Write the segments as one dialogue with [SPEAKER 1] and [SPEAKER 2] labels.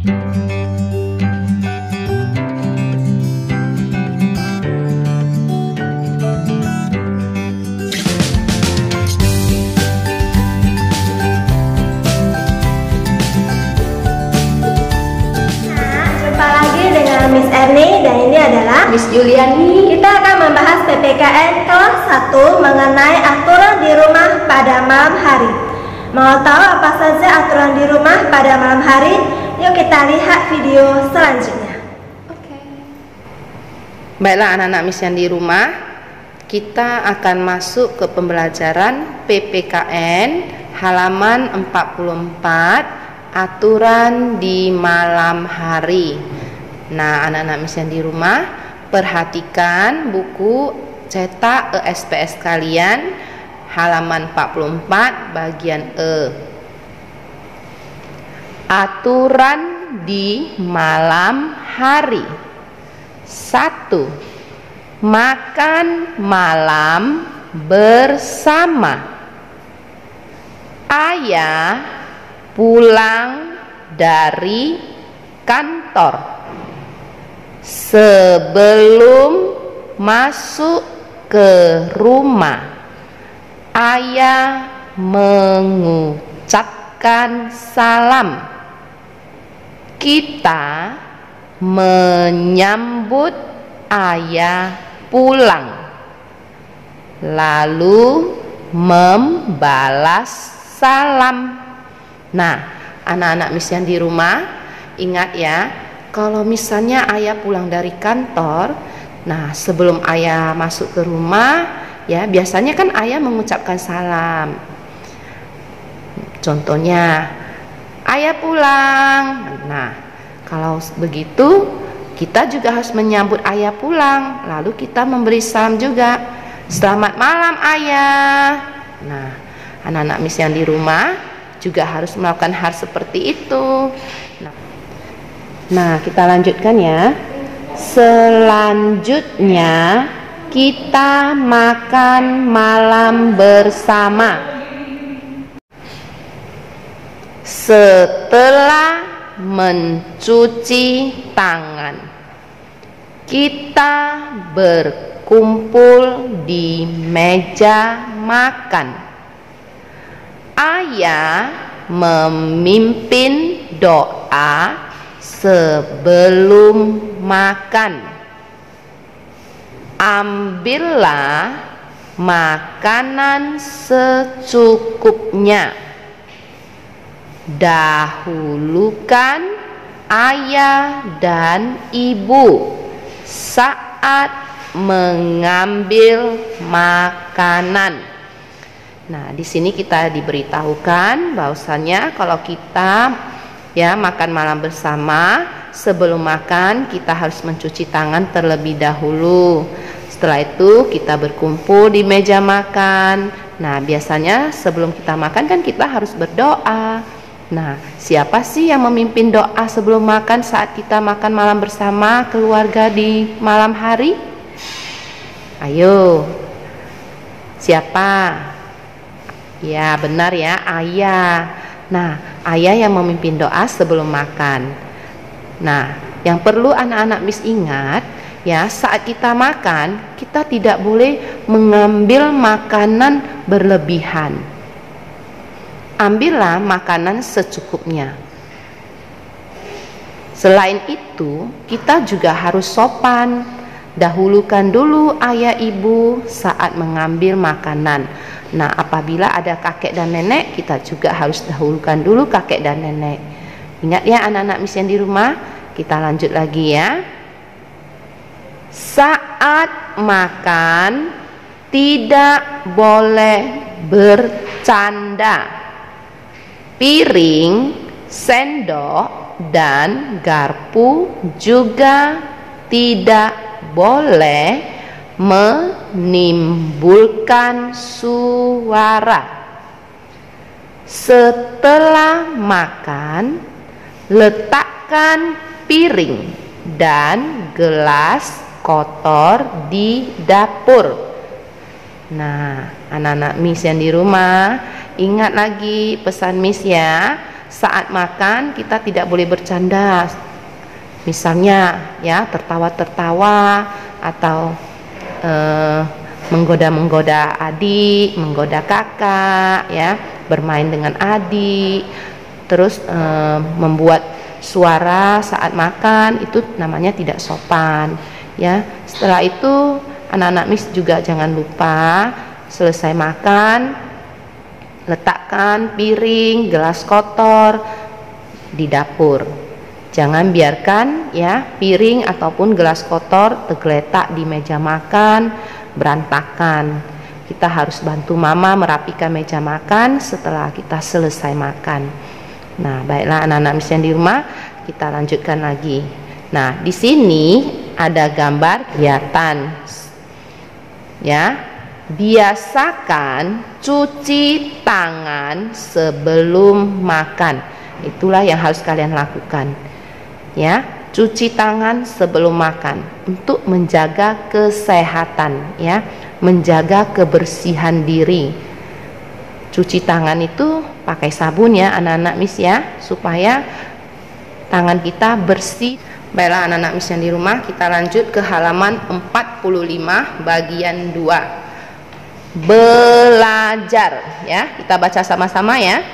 [SPEAKER 1] Miss Erni dan ini adalah
[SPEAKER 2] Miss Juliani.
[SPEAKER 1] Kita akan membahas PPKN kelas 1 mengenai aturan di rumah pada malam hari. Mau tahu apa saja aturan di rumah pada malam hari? Yuk kita lihat video selanjutnya.
[SPEAKER 2] Baiklah anak-anak Miss yang di rumah, kita akan masuk ke pembelajaran PPKN halaman 44, aturan di malam hari. Nah, anak-anak Miss yang di rumah, perhatikan buku cetak ESPS kalian halaman 44 bagian E. Aturan di malam hari. 1. Makan malam bersama. Ayah pulang dari kantor. Sebelum masuk ke rumah, ayah mengucapkan salam. Kita menyambut ayah pulang, lalu membalas salam. Nah, anak-anak Miss yang di rumah, ingat ya, kalau misalnya ayah pulang dari kantor, nah sebelum ayah masuk ke rumah, ya biasanya kan ayah mengucapkan salam. Contohnya, ayah pulang. Nah, kalau begitu, kita juga harus menyambut ayah pulang. Lalu kita memberi salam juga. Selamat malam ayah. Nah, anak-anak Miss yang di rumah juga harus melakukan hal seperti itu. Nah, kita lanjutkan ya. Selanjutnya kita makan malam bersama. Setelah mencuci tangan, kita berkumpul di meja makan. Ayah memimpin doa sebelum makan. Ambillah makanan secukupnya. Dahulukan ayah dan ibu saat mengambil makanan. Nah, di sini kita diberitahukan bahwasannya kalau kita makan malam bersama, sebelum makan kita harus mencuci tangan terlebih dahulu. Setelah itu kita berkumpul di meja makan. Nah, biasanya sebelum kita makan kan kita harus berdoa. Nah, siapa sih yang memimpin doa sebelum makan saat kita makan malam bersama keluarga di malam hari? Ayo, siapa? Ya, benar ya, ayah. Nah, ayah yang memimpin doa sebelum makan. Nah, yang perlu anak-anak Miss ingat, ya, saat kita makan, kita tidak boleh mengambil makanan berlebihan. Ambillah makanan secukupnya. Selain itu, kita juga harus sopan. Dahulukan dulu ayah ibu saat mengambil makanan. Nah, apabila ada kakek dan nenek, kita juga harus dahulukan dulu kakek dan nenek. Ingat ya anak-anak Miss yang di rumah, kita lanjut lagi ya. Saat makan, tidak boleh bercanda. Piring, sendok, dan garpu juga tidak boleh menimbulkan suara. Setelah makan, letakkan piring dan gelas kotor di dapur. Nah, anak-anak Miss yang di rumah, ingat lagi pesan Miss ya. saat makan kita tidak boleh bercanda. Misalnya ya tertawa-tertawa atau menggoda-menggoda adik, menggoda kakak, ya, bermain dengan adik, terus membuat suara saat makan, itu namanya tidak sopan, ya. Setelah itu anak-anak Miss juga jangan lupa selesai makan letakkan piring, gelas kotor di dapur. Jangan biarkan ya piring ataupun gelas kotor tergeletak di meja makan berantakan. Kita harus bantu mama merapikan meja makan setelah kita selesai makan. Nah, baiklah anak-anak Miss yang di rumah, kita lanjutkan lagi. Nah, di sini ada gambar kegiatan. Ya. Biasakan cuci tangan sebelum makan. Itulah yang harus kalian lakukan. Ya, cuci tangan sebelum makan untuk menjaga kesehatan, ya, menjaga kebersihan diri. Cuci tangan itu pakai sabun ya anak-anak Miss ya, supaya tangan kita bersih. Baiklah anak-anak Miss yang di rumah, kita lanjut ke halaman 45 bagian 2. Belajar, ya, kita baca sama-sama ya.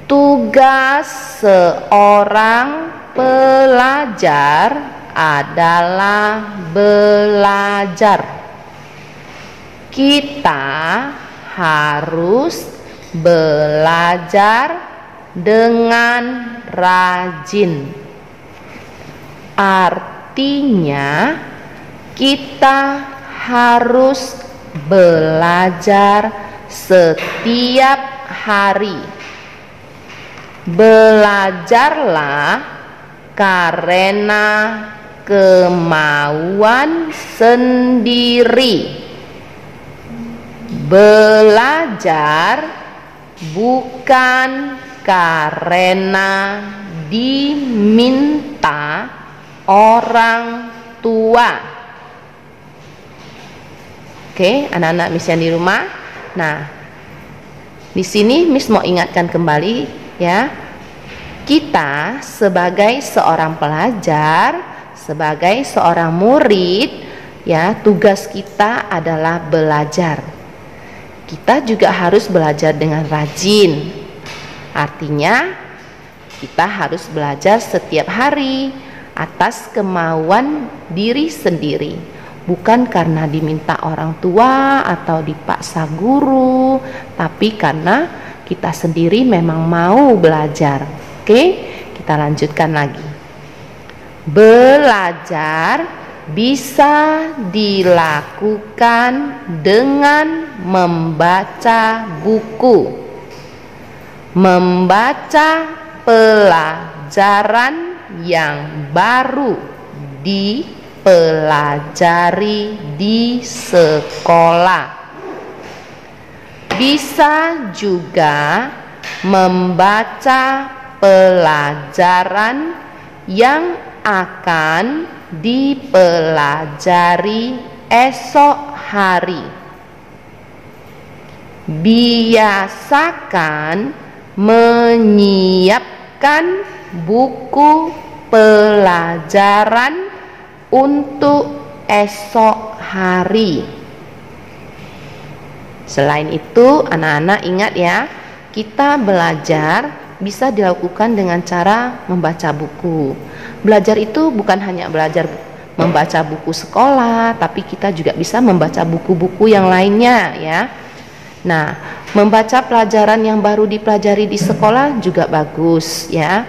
[SPEAKER 2] Tugas seorang pelajar adalah belajar. Kita harus belajar dengan rajin. Artinya kita harus belajar setiap hari. Belajarlah karena kemauan sendiri. Belajar bukan karena diminta orang tua. Oke, anak-anak Miss yang di rumah. Nah, di sini Miss mau ingatkan kembali ya. Kita sebagai seorang pelajar, sebagai seorang murid, ya, tugas kita adalah belajar. Kita juga harus belajar dengan rajin. Artinya, kita harus belajar setiap hari atas kemauan diri sendiri. Bukan karena diminta orang tua atau dipaksa guru, tapi karena kita sendiri memang mau belajar. Oke, kita lanjutkan lagi. Belajar bisa dilakukan dengan membaca buku. Membaca pelajaran yang baru dipelajari di sekolah. Bisa juga membaca pelajaran yang akan dipelajari esok hari. Biasakan menyiapkan buku pelajaran untuk esok hari. Selain itu, anak-anak ingat ya, kita belajar bisa dilakukan dengan cara membaca buku. Belajar itu bukan hanya belajar membaca buku sekolah, tapi kita juga bisa membaca buku-buku yang lainnya ya. Nah, membaca pelajaran yang baru dipelajari di sekolah juga bagus ya,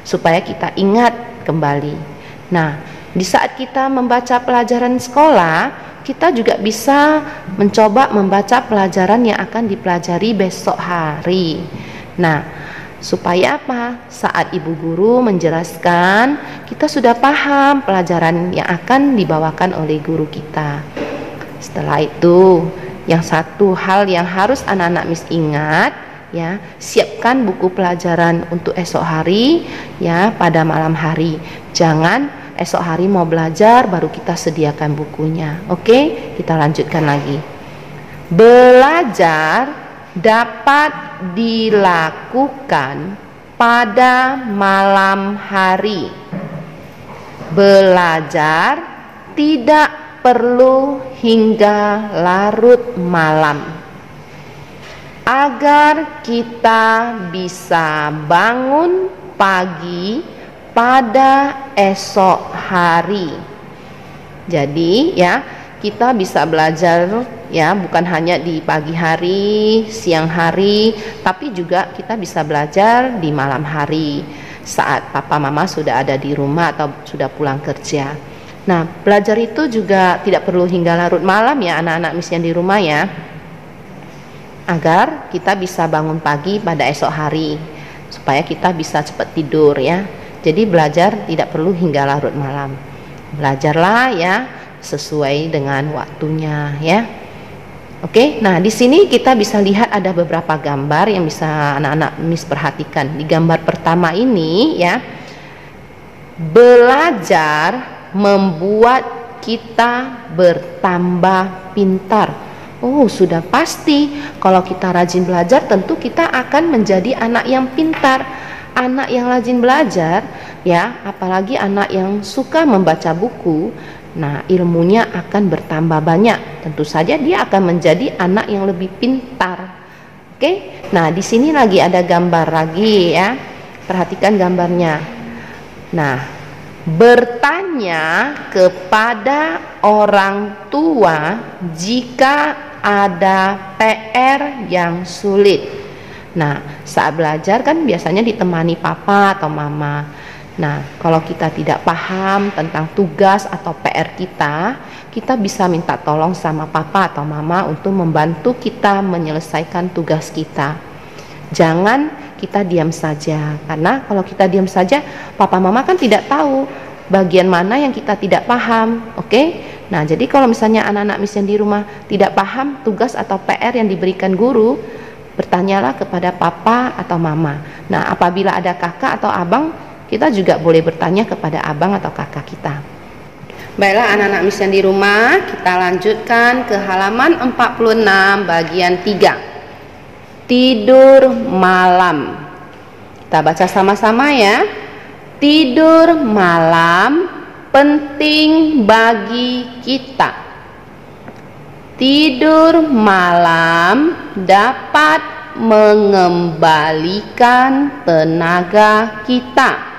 [SPEAKER 2] supaya kita ingat kembali. Nah, di saat kita membaca pelajaran sekolah, kita juga bisa mencoba membaca pelajaran yang akan dipelajari besok hari. Nah, supaya apa? Saat ibu guru menjelaskan, kita sudah paham pelajaran yang akan dibawakan oleh guru kita. Setelah itu, yang satu hal yang harus anak-anak Miss ingat ya, siapkan buku pelajaran untuk esok hari ya, pada malam hari. Jangan esok hari mau belajar baru kita sediakan bukunya. Oke, kita lanjutkan lagi. Belajar dapat dilakukan pada malam hari. Belajar tidak perlu hingga larut malam, agar kita bisa bangun pagi pada esok hari. Jadi ya, kita bisa belajar ya, bukan hanya di pagi hari, siang hari, tapi juga kita bisa belajar di malam hari saat papa mama sudah ada di rumah atau sudah pulang kerja. Nah, belajar itu juga tidak perlu hingga larut malam ya anak-anak Miss yang di rumah ya, agar kita bisa bangun pagi pada esok hari, supaya kita bisa cepat tidur ya. Jadi belajar tidak perlu hingga larut malam. Belajarlah ya sesuai dengan waktunya ya. Oke, nah di sini kita bisa lihat ada beberapa gambar yang bisa anak-anak Miss perhatikan. Di gambar pertama ini ya, belajar membuat kita bertambah pintar. Oh, sudah pasti kalau kita rajin belajar tentu kita akan menjadi anak yang pintar. Anak yang rajin belajar ya, apalagi anak yang suka membaca buku, nah ilmunya akan bertambah banyak. Tentu saja dia akan menjadi anak yang lebih pintar. Oke, nah di sini lagi ada gambar lagi ya, perhatikan gambarnya. Nah, bertanya kepada orang tua jika ada PR yang sulit. Nah, saat belajar kan biasanya ditemani papa atau mama. Nah, kalau kita tidak paham tentang tugas atau PR kita bisa minta tolong sama papa atau mama untuk membantu kita menyelesaikan tugas kita. Jangan kita diam saja, karena kalau kita diam saja, papa mama kan tidak tahu bagian mana yang kita tidak paham. Oke? Nah, jadi kalau misalnya anak-anak Miss yang di rumah tidak paham tugas atau PR yang diberikan guru, bertanyalah kepada papa atau mama. Nah, apabila ada kakak atau abang, kita juga boleh bertanya kepada abang atau kakak kita. Baiklah anak-anak Miss yang di rumah, kita lanjutkan ke halaman 46 bagian 3. Tidur malam. Kita baca sama-sama ya. Tidur malam penting bagi kita. Tidur malam dapat mengembalikan tenaga kita.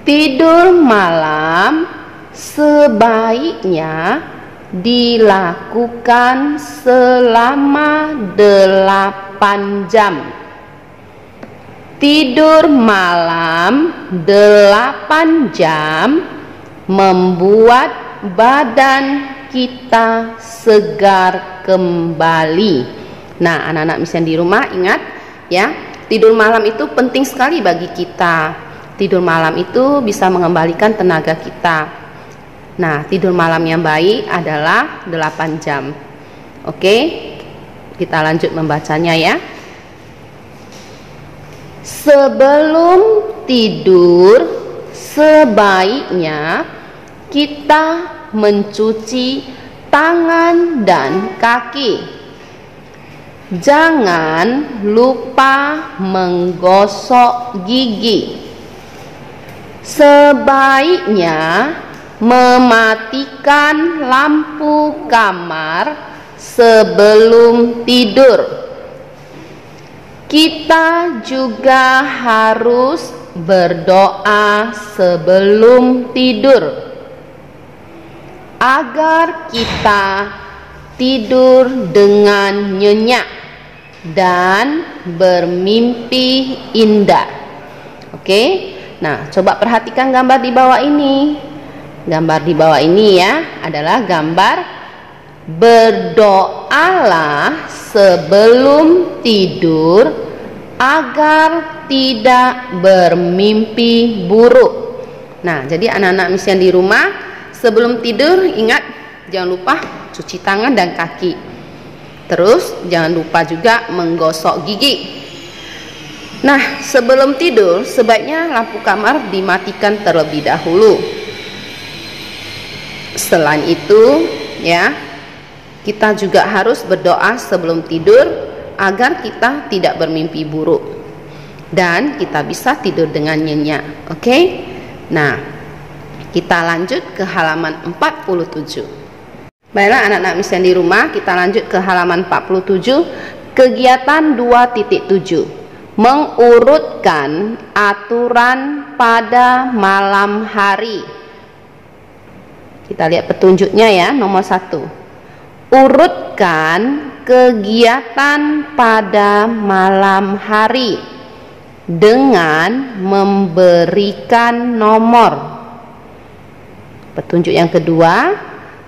[SPEAKER 2] Tidur malam sebaiknya dilakukan selama 8 jam. Tidur malam 8 jam membuat badan kita segar kembali. Nah, anak-anak Miss yang di rumah ingat ya, tidur malam itu penting sekali bagi kita. Tidur malam itu bisa mengembalikan tenaga kita. Nah, tidur malam yang baik adalah 8 jam. Oke, kita lanjut membacanya ya. Sebelum tidur sebaiknya kita mencuci tangan dan kaki. Jangan lupa menggosok gigi. Sebaiknya mematikan lampu kamar sebelum tidur. Kita juga harus berdoa sebelum tidur agar kita tidur dengan nyenyak dan bermimpi indah. Oke, nah coba perhatikan gambar di bawah ini. Gambar di bawah ini ya adalah gambar berdoalah sebelum tidur agar tidak bermimpi buruk. Nah, jadi anak-anak Miss yang di rumah, sebelum tidur ingat jangan lupa cuci tangan dan kaki. Terus jangan lupa juga menggosok gigi. Nah, sebelum tidur sebaiknya lampu kamar dimatikan terlebih dahulu. Selain itu ya, kita juga harus berdoa sebelum tidur agar kita tidak bermimpi buruk. dan kita bisa tidur dengan nyenyak. Oke? Nah, kita lanjut ke halaman 47. Baiklah anak-anak misian di rumah, kita lanjut ke halaman 47. Kegiatan 2.7, mengurutkan aturan pada malam hari. Kita lihat petunjuknya ya, nomor 1. Urutkan kegiatan pada malam hari dengan memberikan nomor. Petunjuk yang kedua,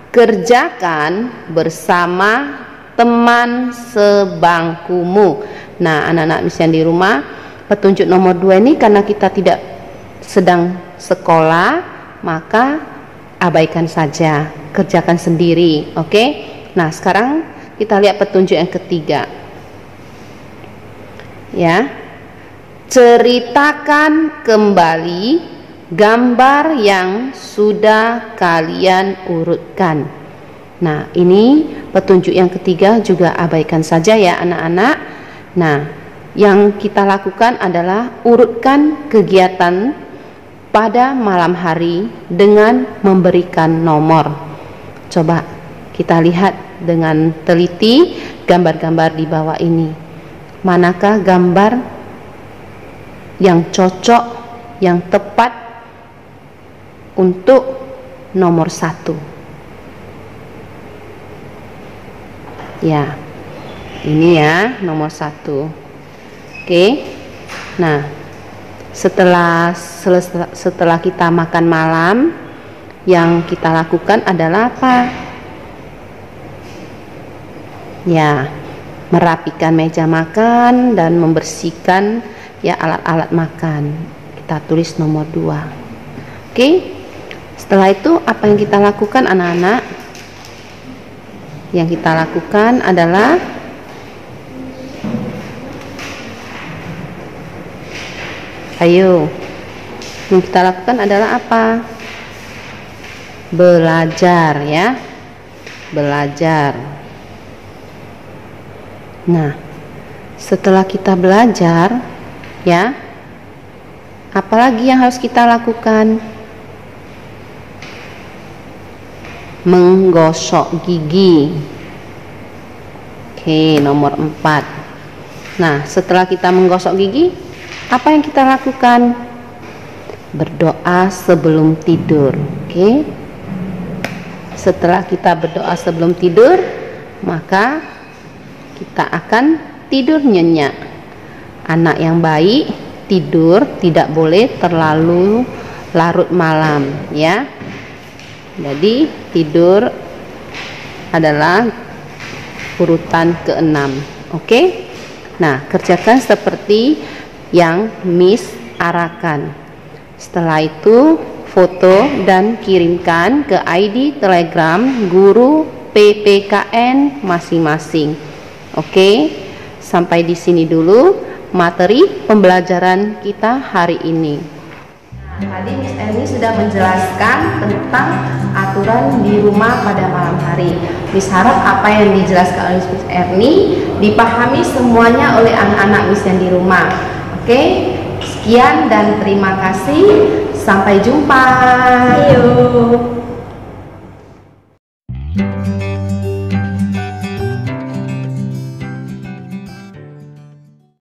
[SPEAKER 2] kerjakan bersama teman sebangkumu. Nah, anak-anak misian di rumah, petunjuk nomor 2 ini karena kita tidak sedang sekolah, maka abaikan saja, kerjakan sendiri. Oke? Nah, sekarang kita lihat petunjuk yang ketiga. Ya. Ceritakan kembali gambar yang sudah kalian urutkan. Nah, ini petunjuk yang ketiga juga abaikan saja ya anak-anak. Nah, yang kita lakukan adalah urutkan kegiatan pada malam hari dengan memberikan nomor. Coba kita lihat dengan teliti gambar-gambar di bawah ini. Manakah gambar yang cocok, yang tepat untuk nomor 1? Ya, ini ya nomor 1. Oke. Nah, setelah kita makan malam, yang kita lakukan adalah apa? Ya, merapikan meja makan dan membersihkan ya alat-alat makan. Kita tulis nomor 2. Oke. Setelah itu apa yang kita lakukan anak-anak? Yang kita lakukan adalah yang kita lakukan adalah apa? Belajar ya. Belajar. Nah, setelah kita belajar ya, apalagi yang harus kita lakukan? Menggosok gigi. Oke, nomor 4. Nah, setelah kita menggosok gigi, apa yang kita lakukan? Berdoa sebelum tidur. Oke. Setelah kita berdoa sebelum tidur, maka kita akan tidur nyenyak. Anak yang baik tidur tidak boleh terlalu larut malam ya. Jadi tidur adalah urutan ke-6. Oke? Nah, kerjakan seperti yang Miss arahkan. Setelah itu foto dan kirimkan ke ID Telegram guru PPKN masing-masing. Oke? Sampai di sini dulu materi pembelajaran kita hari ini. Tadi Miss Erni sudah menjelaskan tentang aturan di rumah pada malam hari. Miss harap apa yang dijelaskan oleh Miss Erni dipahami semuanya oleh anak-anak Miss yang di rumah. Oke, sekian dan terima kasih. Sampai jumpa.
[SPEAKER 1] See you.